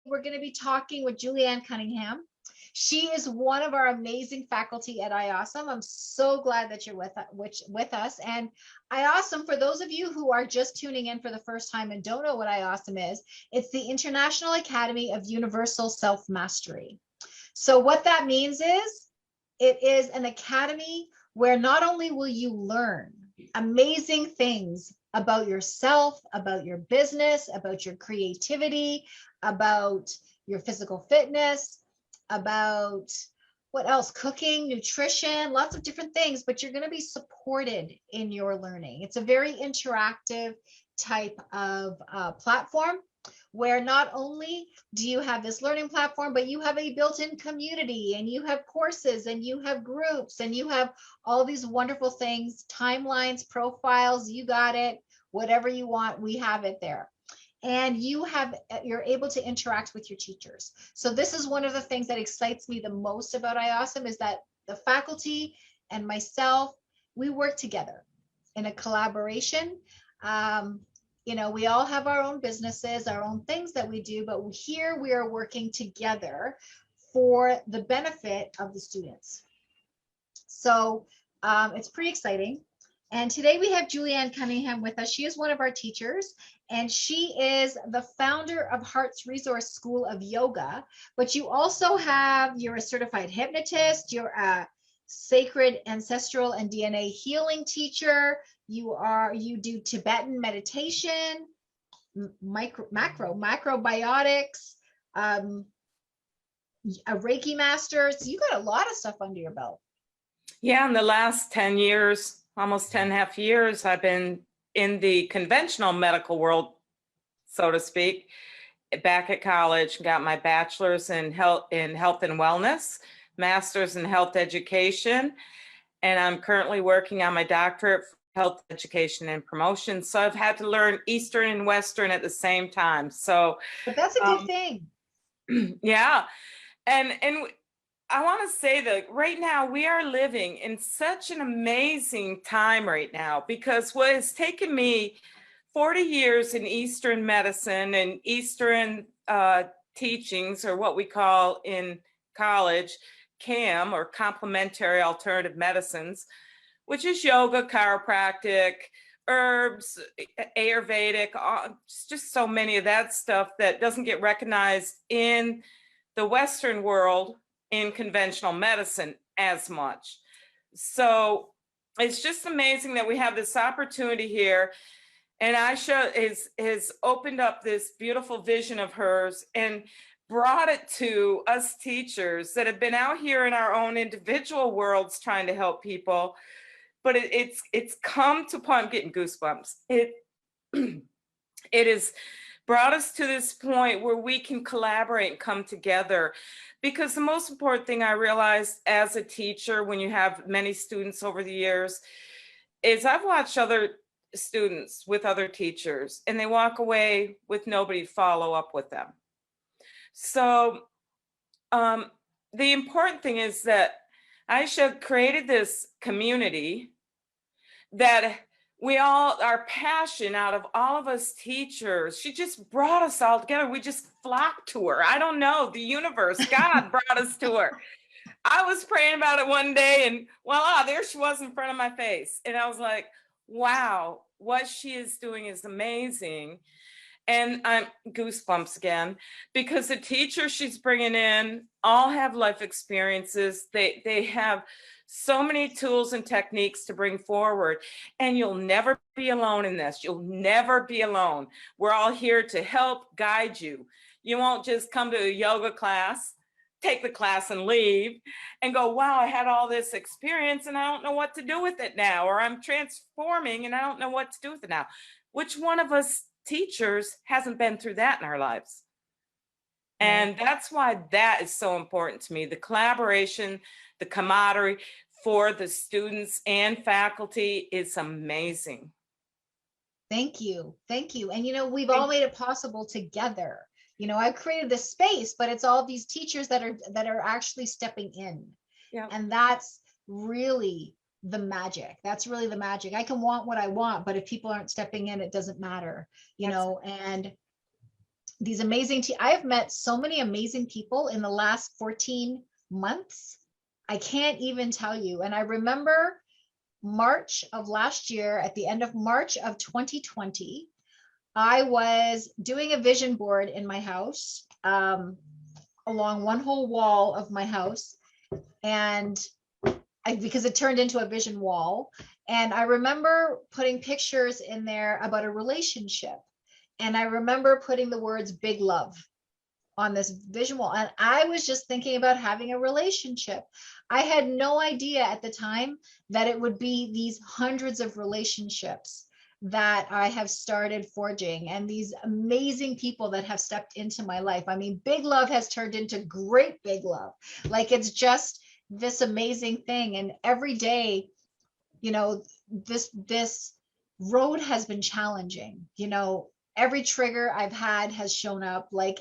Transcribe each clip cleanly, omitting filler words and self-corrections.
we're going to be talking with Juliann Cunningham. She is one of our amazing faculty at IAUSM. I'm so glad that you're with us. And IAUSM, for those of you who are just tuning in for the first time and don't know what IAUSM is, it's the International Academy of Universal Self-Mastery. So what that means is it is an academy where not only will you learn amazing things about yourself, about your business, about your creativity, about your physical fitness, about what else, cooking, nutrition, lots of different things, but you're going to be supported in your learning. It's a very interactive type of platform where not only do you have this learning platform, but you have a built-in community and you have courses and you have groups and you have all these wonderful things, timelines, profiles, you got it, whatever you want, we have it there. And you're able to interact with your teachers. So this is one of the things that excites me the most about IAUSM is that the faculty and myself, we work together in a collaboration. You know, we all have our own businesses, our own things that we do, but here we are working together for the benefit of the students. So it's pretty exciting. And today we have Juliann Cunningham with us. She is one of our teachers, and she is the founder of Heart's Resource School of Yoga. But you also you're a certified hypnotist, you're a sacred ancestral and DNA healing teacher. You do Tibetan meditation, macrobiotics, a Reiki master. So you got a lot of stuff under your belt. Yeah, in the last 10 years, almost 10 and a half years, I've been in the conventional medical world, so to speak, back at college, got my bachelor's in health and wellness, master's in health education, and I'm currently working on my doctorate for health education and promotion. So I've had to learn Eastern and Western at the same time. So but that's a good thing. Yeah. And I want to say that right now we are living in such an amazing time right now, because what has taken me 40 years in Eastern medicine and Eastern teachings, or what we call in college CAM, or complementary alternative medicines, which is yoga, chiropractic, herbs, Ayurvedic, just so many of that stuff that doesn't get recognized in the Western world in conventional medicine as much. So it's just amazing that we have this opportunity here. And Aisha has opened up this beautiful vision of hers and brought it to us teachers that have been out here in our own individual worlds trying to help people. But it's come to point, I'm getting goosebumps. It has brought us to this point where we can collaborate and come together. Because the most important thing I realized as a teacher, when you have many students over the years, is I've watched other students with other teachers and they walk away with nobody to follow up with them. So the important thing is that Aisha created this community that we all, our passion out of all of us teachers, she just brought us all together. We just flocked to her. I don't know, the universe, God brought us to her. I was praying about it one day and voila, there she was in front of my face. And I was like, wow, what she is doing is amazing. And I'm goosebumps again, because the teachers she's bringing in all have life experiences. They have so many tools and techniques to bring forward, and you'll never be alone in this. You'll never be alone. We're all here to help guide you. You won't just come to a yoga class, take the class and leave and go, wow, I had all this experience and I don't know what to do with it now, or I'm transforming and I don't know what to do with it now. Which one of us teachers hasn't been through that in our lives? And that's why that is so important to me. The collaboration, the camaraderie for the students and faculty is amazing. Thank you. Thank you. And, you know, we've all made it possible together. You know, I've created this space, but it's all these teachers that are actually stepping in. Yeah. And that's really the magic. That's really the magic. I can want what I want, but if people aren't stepping in, it doesn't matter, you know. And these amazing I have met so many amazing people in the last 14 months. I can't even tell you. And I remember March of last year, at the end of March of 2020, I was doing a vision board in my house, along one whole wall of my house. And because it turned into a vision wall. And I remember putting pictures in there about a relationship. And I remember putting the words big love on this vision wall. And I was just thinking about having a relationship. I had no idea at the time that it would be these hundreds of relationships that I have started forging, and these amazing people that have stepped into my life. I mean, big love has turned into great big love. Like, it's just this amazing thing. And every day, you know, this road has been challenging. You know, every trigger I've had has shown up. Like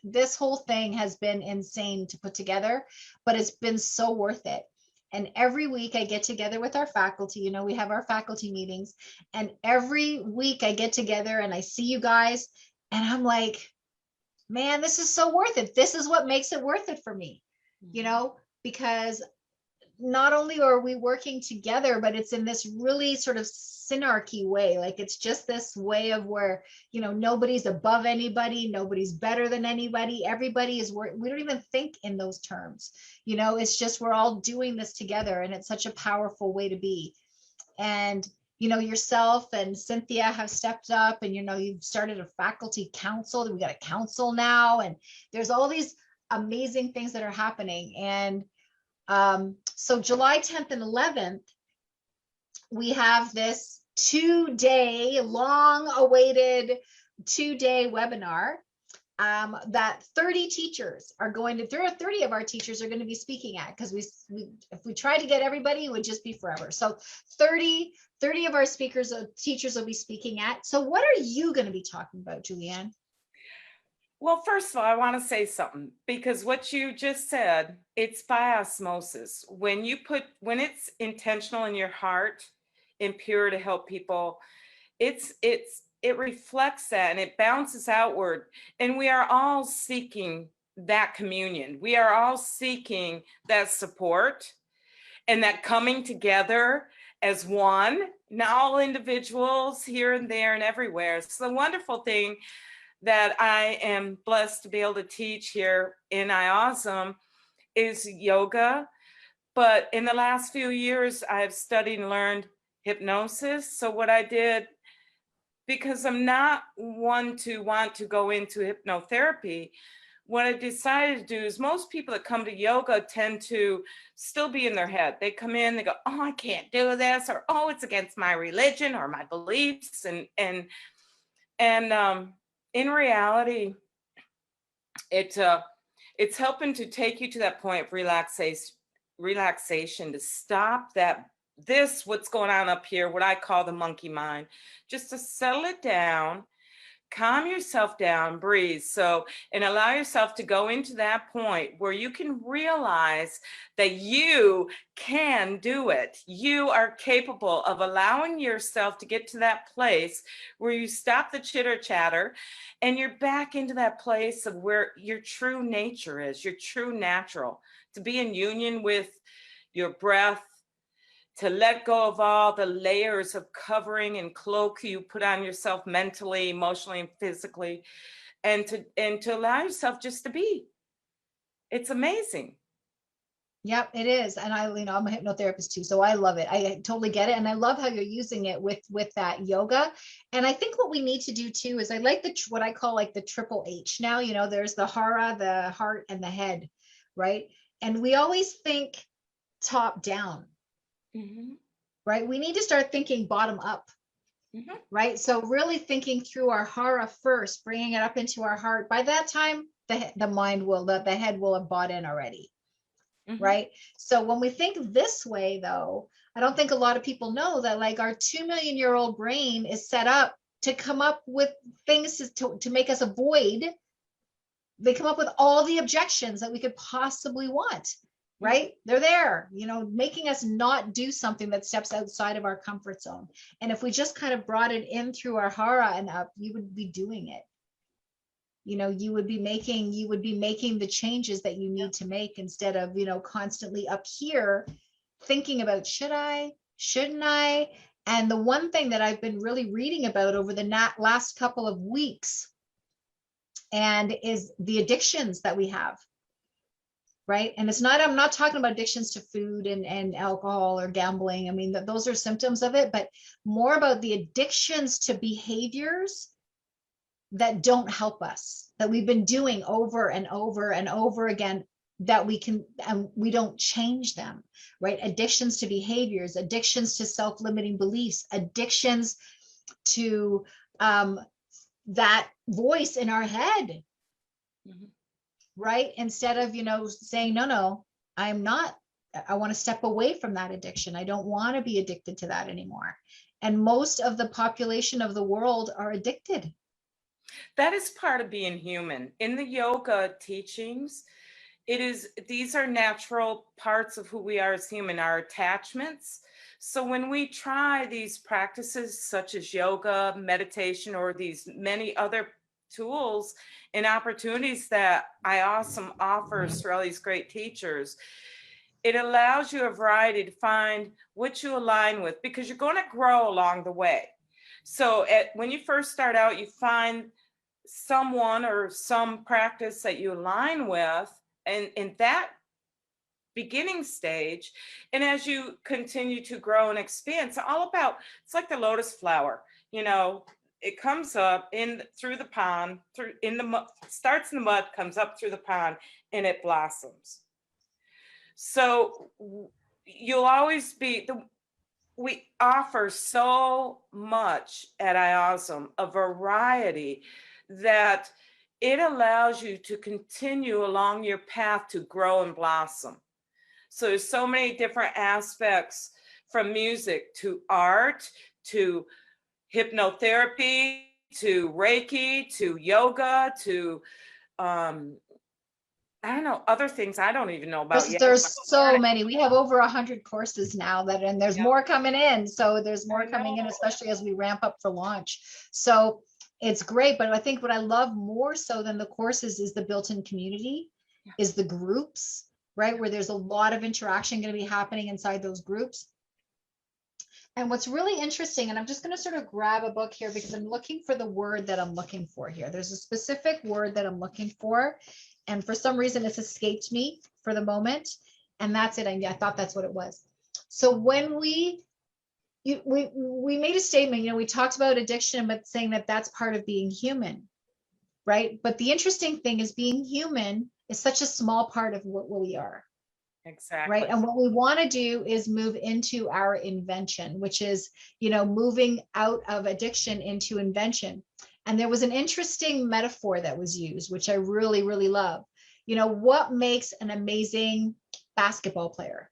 this whole thing has been insane to put together, but it's been so worth it. And every week I get together with our faculty. You know, we have our faculty meetings, and every week I get together and I see you guys, and I'm like, man, this is so worth it. This is what makes it worth it for me, you know, because not only are we working together, but it's in this really sort of synarchy way. Like, it's just this way of where, you know, nobody's above anybody, nobody's better than anybody. Everybody is, we don't even think in those terms. You know, it's just, we're all doing this together, and it's such a powerful way to be. And, you know, yourself and Cynthia have stepped up, and, you know, you've started a faculty council. We got a council now, and there's all these amazing things that are happening. And so July 10th and 11th, we have this 2-day, long awaited 2-day webinar that 30 teachers are going to, 30 of our teachers are going to be speaking at, because if we try to get everybody, it would just be forever. So 30 of our speakers, teachers will be speaking at. So what are you going to be talking about, Juliann? Well, first of all, I want to say something, because what you just said, it's by osmosis. When it's intentional in your heart and pure to help people, it reflects that, and it bounces outward. And we are all seeking that communion. We are all seeking that support and that coming together as one, not all individuals here and there and everywhere. It's the wonderful thing that I am blessed to be able to teach here in IAUSM is yoga. But in the last few years, I've studied and learned hypnosis. So what I did, because I'm not one to want to go into hypnotherapy, what I decided to do is, most people that come to yoga tend to still be in their head. They come in, they go, oh, I can't do this, or oh, it's against my religion or my beliefs. And in reality, it's helping to take you to that point of relaxation, to stop what's going on up here, what I call the monkey mind, just to settle it down, calm yourself down, breathe. So, and allow yourself to go into that point where you can realize that you can do it. You are capable of allowing yourself to get to that place where you stop the chitter chatter and you're back into that place of where your true nature is, your true natural, to be in union with your breath, to let go of all the layers of covering and cloak you put on yourself mentally, emotionally, and physically, and to allow yourself just to be. It's amazing. Yep, it is. And I'm a hypnotherapist too, so I love it. I totally get it. And I love how you're using it with that yoga. And I think what we need to do too is, I like what I call like the triple H now. You know, there's the hara, the heart, and the head, right? And we always think top down. Mm-hmm. Right? We need to start thinking bottom up. Mm-hmm. Right? So really thinking through our hara first, bringing it up into our heart. By that time, the head will have bought in already. Mm-hmm. Right? So when we think this way, though, I don't think a lot of people know that, like, our 2 million-year-old brain is set up to come up with things to make us avoid. They come up with all the objections that we could possibly want. Right? They're there, you know, making us not do something that steps outside of our comfort zone. And if we just kind of brought it in through our hara and up, you would be doing it. you would be making the changes that you need to make, instead of, constantly up here thinking about, shouldn't I? And the one thing that I've been really reading about over the last couple of weeks, and is the addictions that we have. Right. And I'm not talking about addictions to food and alcohol or gambling. I mean, those are symptoms of it, but more about the addictions to behaviors that don't help us, that we've been doing over and over and over again, that we don't change them, right? Addictions to behaviors, addictions to self-limiting beliefs, addictions to that voice in our head. Mm-hmm. Right? Instead of, saying, no, I want to step away from that addiction. I don't want to be addicted to that anymore. And most of the population of the world are addicted. That is part of being human. In the yoga teachings, these are natural parts of who we are as human, our attachments. So when we try these practices such as yoga, meditation, or these many other tools and opportunities that IAUSM offers through all these great teachers, it allows you a variety to find what you align with, because you're going to grow along the way. So when you first start out, you find someone or some practice that you align with, and in that beginning stage, and as you continue to grow and expand, it's like the lotus flower, it comes up through the pond, starts in the mud, comes up through the pond, and it blossoms. So you'll always we offer so much at IAUSM, a variety, that it allows you to continue along your path to grow and blossom. So there's so many different aspects, from music to art to hypnotherapy to Reiki to yoga to I don't know, other things I don't even know about yet. There's so many. We have over 100 courses now, and there's more coming in. So there's more coming in, especially as we ramp up for launch. So it's great. But I think what I love more so than the courses is the built-in community, is the groups, right? Where there's a lot of interaction going to be happening inside those groups. And what's really interesting, and I'm just going to sort of grab a book here because I'm looking for the word that I'm looking for here. There's a specific word that I'm looking for, and for some reason it's escaped me for the moment, and that's it. I thought that's what it was. So when we made a statement, we talked about addiction, but saying that that's part of being human, right? But the interesting thing is, being human is such a small part of what we are. Exactly. Right. And what we want to do is move into our invention, which is, moving out of addiction into invention. And there was an interesting metaphor that was used, which I really, really love. What makes an amazing basketball player?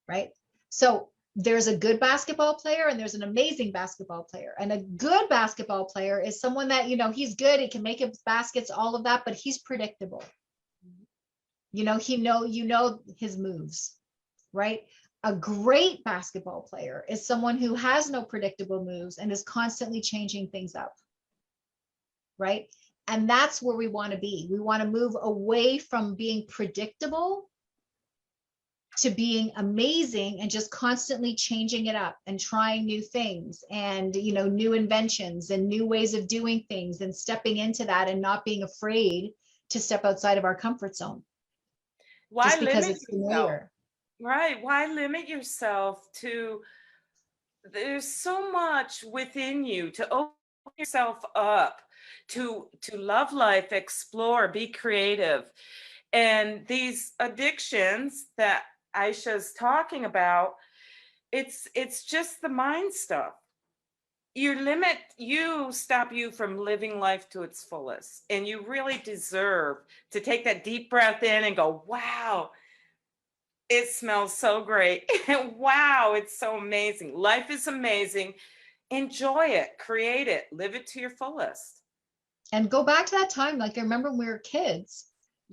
Right. So there's a good basketball player and there's an amazing basketball player. And a good basketball player is someone that, he's good, he can make his baskets, all of that, but he's predictable. His moves, right? A great basketball player is someone who has no predictable moves and is constantly changing things up, right? And that's where we want to be. We want to move away from being predictable to being amazing and just constantly changing it up and trying new things and, new inventions and new ways of doing things, and stepping into that and not being afraid to step outside of our comfort zone. Why just because limit it's familiar. Right. Why limit yourself to, there's so much within you to open yourself up to love life, explore, be creative. And these addictions that Aisha's talking about, it's just the mind stuff. Stop you from living life to its fullest. And you really deserve to take that deep breath in and go, wow, it smells so great. Wow, it's so amazing. Life is amazing. Enjoy it, create it, live it to your fullest. And go back to that time. Like, I remember when we were kids,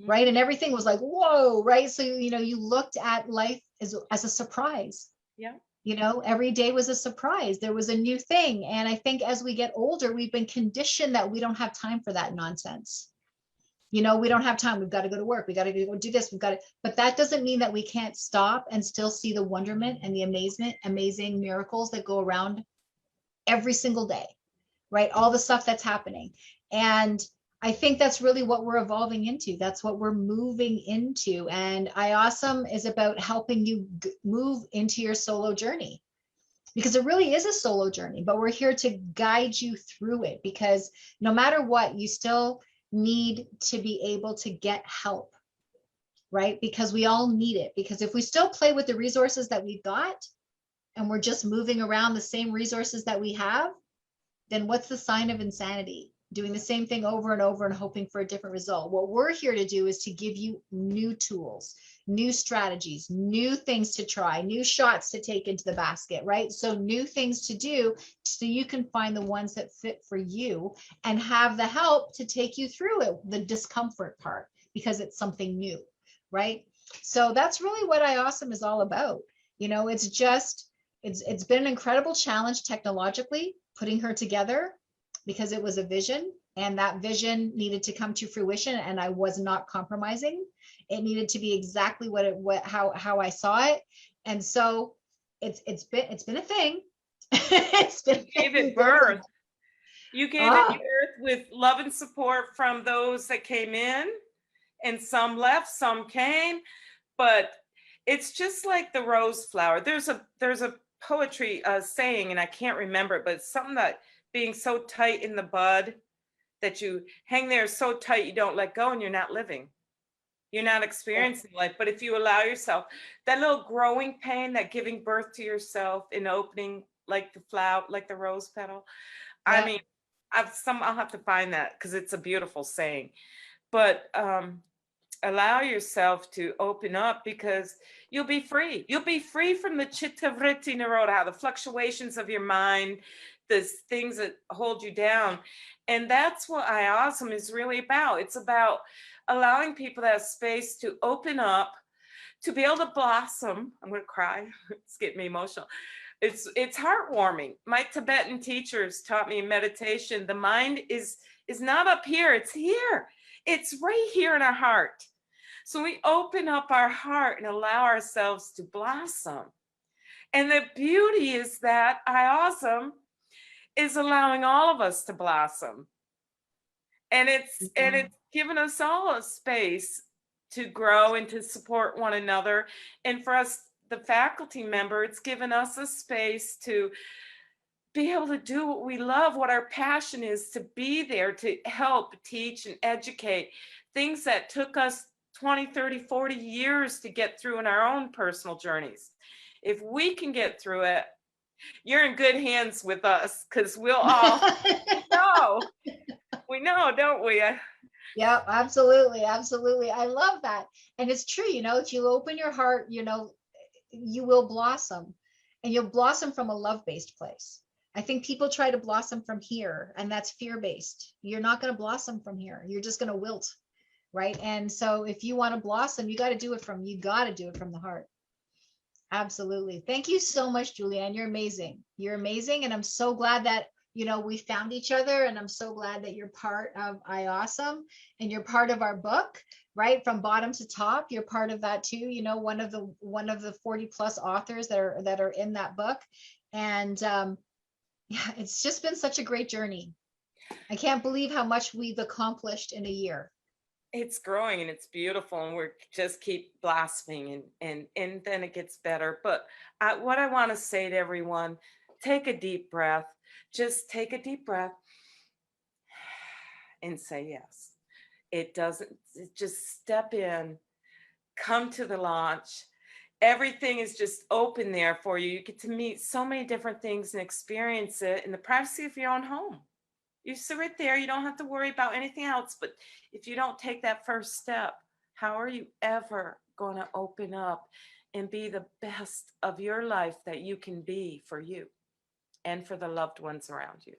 right? And everything was like, whoa, right? So, you looked at life as a surprise. Yeah. You know, every day was a surprise. There was a new thing. And I think as we get older, we've been conditioned that we don't have time for that nonsense. You know, we don't have time. We've got to go to work. We got to go do this. We've got to, but that doesn't mean that we can't stop and still see the wonderment and the amazing miracles that go around every single day, right? All the stuff that's happening. And I think that's really what we're evolving into. That's what we're moving into. And IAUSM is about helping you move into your solo journey, because it really is a solo journey, but we're here to guide you through it, because no matter what, you still need to be able to get help, right? Because we all need it. Because if we still play with the resources that we've got and we're just moving around the same resources that we have, then what's the sign of insanity? Doing the same thing over and over and hoping for a different result. What we're here to do is to give you new tools, new strategies, new things to try, new shots to take into the basket, right? So new things to do so you can find the ones that fit for you and have the help to take you through it, the discomfort part, because it's something new, right? So that's really what IAUSM is all about. You know, it's been an incredible challenge technologically, putting her together, because it was a vision, and that vision needed to come to fruition, and I was not compromising. It needed to be exactly how I saw it. And so it's been a thing. It's been You gave it birth. You gave it birth with love and support from those that came in, and some left, some came. But it's just like the rose flower. There's a poetry saying, and I can't remember it, but it's something that being so tight in the bud that you hang there so tight you don't let go, and you're not living. You're not experiencing life. But if you allow yourself that little growing pain, that giving birth to yourself in opening, like the flower, like the rose petal. Yeah. I mean, I'll have to find that, because it's a beautiful saying. But allow yourself to open up, because you'll be free. You'll be free from the chitta vritti nirodha, the fluctuations of your mind, the things that hold you down. And that's what IAUSM is really about. It's about allowing people to have space to open up, to be able to blossom. I'm going to cry. It's getting me emotional. It's heartwarming. My Tibetan teachers taught me in meditation, the mind is not up here, it's here. It's right here in our heart. So we open up our heart and allow ourselves to blossom. And the beauty is that IAUSM is allowing all of us to blossom. And it's given us all a space to grow and to support one another. And for us, the faculty member, it's given us a space to be able to do what we love, what our passion is, to be there to help teach and educate things that took us 20, 30, 40 years to get through in our own personal journeys. If we can get through it, you're in good hands with us, because we'll all know. We know, don't we? Yeah, absolutely. Absolutely. I love that. And it's true, you know, if you open your heart, you know, you will blossom, and you'll blossom from a love-based place. I think people try to blossom from here, and that's fear-based. You're not going to blossom from here. You're just going to wilt, right? And so if you want to blossom, you got to do it from the heart. Absolutely. Thank you so much, Juliann. You're amazing. You're amazing. And I'm so glad that, you know, we found each other, and I'm so glad that you're part of IAUSM, and you're part of our book, right? From bottom to top, you're part of that too. You know, one of the 40 plus authors that are in that book. And yeah, it's just been such a great journey. I can't believe how much we've accomplished in a year. It's growing and it's beautiful, and we're just keep blossoming, and then it gets better. But what I want to say to everyone, take a deep breath. Just take a deep breath and say yes. Just step in, come to the launch. Everything is just open there for you. You get to meet so many different things and experience it in the privacy of your own home. You sit right there, you don't have to worry about anything else. But if you don't take that first step, how are you ever going to open up and be the best of your life that you can be for you and for the loved ones around you?